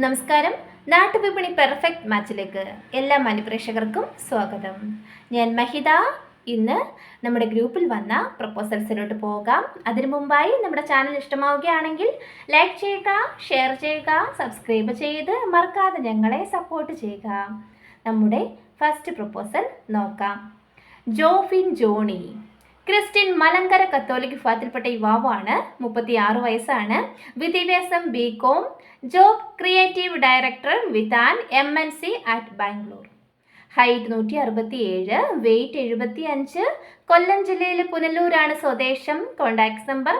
നമസ്കാരം. നാട്ടുവിപണി പെർഫെക്റ്റ് മാച്ചിലേക്ക് എല്ലാ മാന്യപ്രേക്ഷകർക്കും സ്വാഗതം. ഞാൻ മഹിത. ഇന്ന് നമ്മുടെ ഗ്രൂപ്പിൽ വന്ന പ്രപ്പോസൽസിലോട്ട് പോകാം. അതിനു മുമ്പായി നമ്മുടെ ചാനൽ ഇഷ്ടമാവുകയാണെങ്കിൽ ലൈക്ക് ചെയ്യുക, ഷെയർ ചെയ്യുക, സബ്സ്ക്രൈബ് ചെയ്ത് മറക്കാതെ ഞങ്ങളെ സപ്പോർട്ട് ചെയ്യുക. നമ്മുടെ ഫസ്റ്റ് പ്രപ്പോസൽ നോക്കാം. ജോഫിൻ ജോണി ക്രിസ്ത്യൻ മലങ്കര കത്തോലിക് വിഭാഗത്തിൽപ്പെട്ട യുവാവാണ്. 36 വയസ്സാണ്. വിദ്യാഭ്യാസം BCom. Job creative director with an MNC at Bangalore. Height 167, weight 75. Kollam ജില്ലയിലെ പുനലൂരാണ് സ്വദേശം. Contact number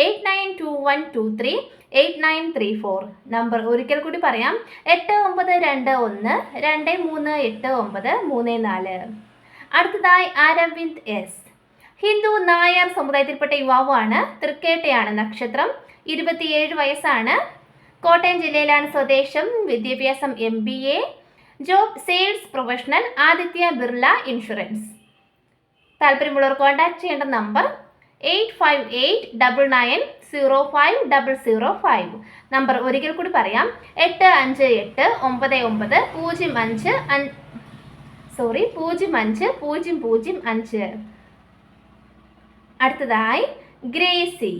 8921238934. നമ്പർ ഒരിക്കൽ കൂടി പറയാം, 8921238934. അടുത്തതായി അരവിന്ദ് S. ഹിന്ദു നായർ സമുദായത്തിൽപ്പെട്ട യുവാവാണ്. തൃക്കേട്ടയാണ് നക്ഷത്രം. 27 വയസ്സാണ്. കോട്ടയം ജില്ലയിലാണ് സ്വദേശം. വിദ്യാഭ്യാസം MBA. Job sales professional, Aditya Birla insurance. താല്പര്യമുള്ളവർ കോൺടാക്ട് ചെയ്യേണ്ട നമ്പർ 8589905005. നമ്പർ ഒരിക്കൽ കൂടി പറയാം, 8589050005. അടുത്തതായി ഗ്രേസി.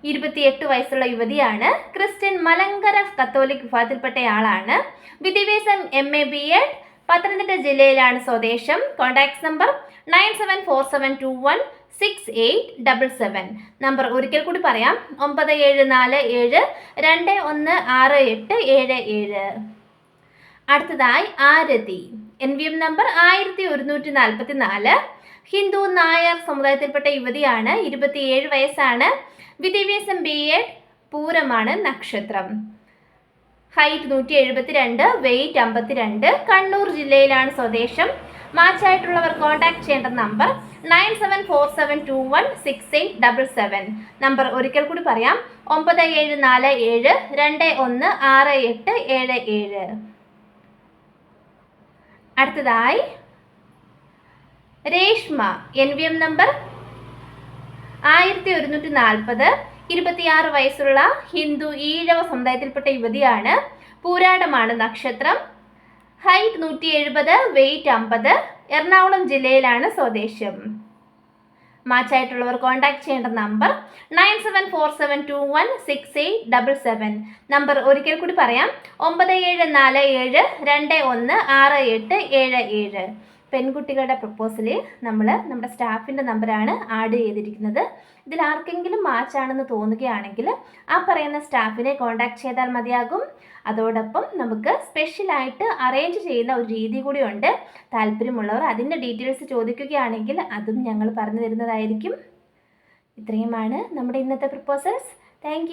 28 വയസ്സുള്ള യുവതിയാണ്. ക്രിസ്ത്യൻ മലങ്കര കത്തോലിക് വിഭാഗത്തിൽപ്പെട്ടയാളാണ്. വിദ്യാഭ്യാസം MA BEd. പത്തനംതിട്ട ജില്ലയിലാണ് സ്വദേശം. Contact number 9747216877. നമ്പർ ഒരിക്കൽ കൂടി പറയാം, 9747216877. അടുത്തതായി ആരതി. NVM number 1144. ഹിന്ദു നായർ സമുദായത്തിൽപ്പെട്ട യുവതിയാണ്. 27 വയസ്സാണ്. വിദ്യാഭ്യാസം BEd. പൂരമാണ് നക്ഷത്രം. Height 172, weight 52. കണ്ണൂർ ജില്ലയിലാണ് സ്വദേശം. മാച്ചായിട്ടുള്ളവർ കോൺടാക്ട് ചെയ്യേണ്ട നമ്പർ 9747216877. നമ്പർ ഒരിക്കൽ കൂടി പറയാം, 9747216877. അടുത്തതായി രേഷ്മ. NVM number 1140. 26 വയസ്സുള്ള ഹിന്ദു ഈഴവ സമുദായത്തിൽപ്പെട്ട യുവതിയാണ്. പൂരാടമാണ് നക്ഷത്രം. Height 170, weight 50. എറണാകുളം ജില്ലയിലാണ് സ്വദേശം. മാച്ചായിട്ടുള്ളവർ കോൺടാക്ട് ചെയ്യേണ്ട നമ്പർ 9747216877. നമ്പർ ഒരിക്കൽ കൂടി പറയാം, 9747216877. പെൺകുട്ടികളുടെ പ്രപ്പോസലിൽ നമ്മൾ നമ്മുടെ സ്റ്റാഫിൻ്റെ നമ്പറാണ് ആഡ് ചെയ്തിരിക്കുന്നത്. ഇതിൽ ആർക്കെങ്കിലും മാച്ചാണെന്ന് തോന്നുകയാണെങ്കിൽ ആ പറയുന്ന സ്റ്റാഫിനെ കോൺടാക്ട് ചെയ്താൽ മതിയാകും. അതോടൊപ്പം നമുക്ക് സ്പെഷ്യലായിട്ട് അറേഞ്ച് ചെയ്യുന്ന ഒരു രീതി കൂടിയുണ്ട്. താല്പര്യമുള്ളവർ അതിൻ്റെ ഡീറ്റെയിൽസ് ചോദിക്കുകയാണെങ്കിൽ അതും ഞങ്ങൾ പറഞ്ഞു തരുന്നതായിരിക്കും. ഇത്രയുമാണ് നമ്മുടെ ഇന്നത്തെ പ്രപ്പോസൽസ്. താങ്ക്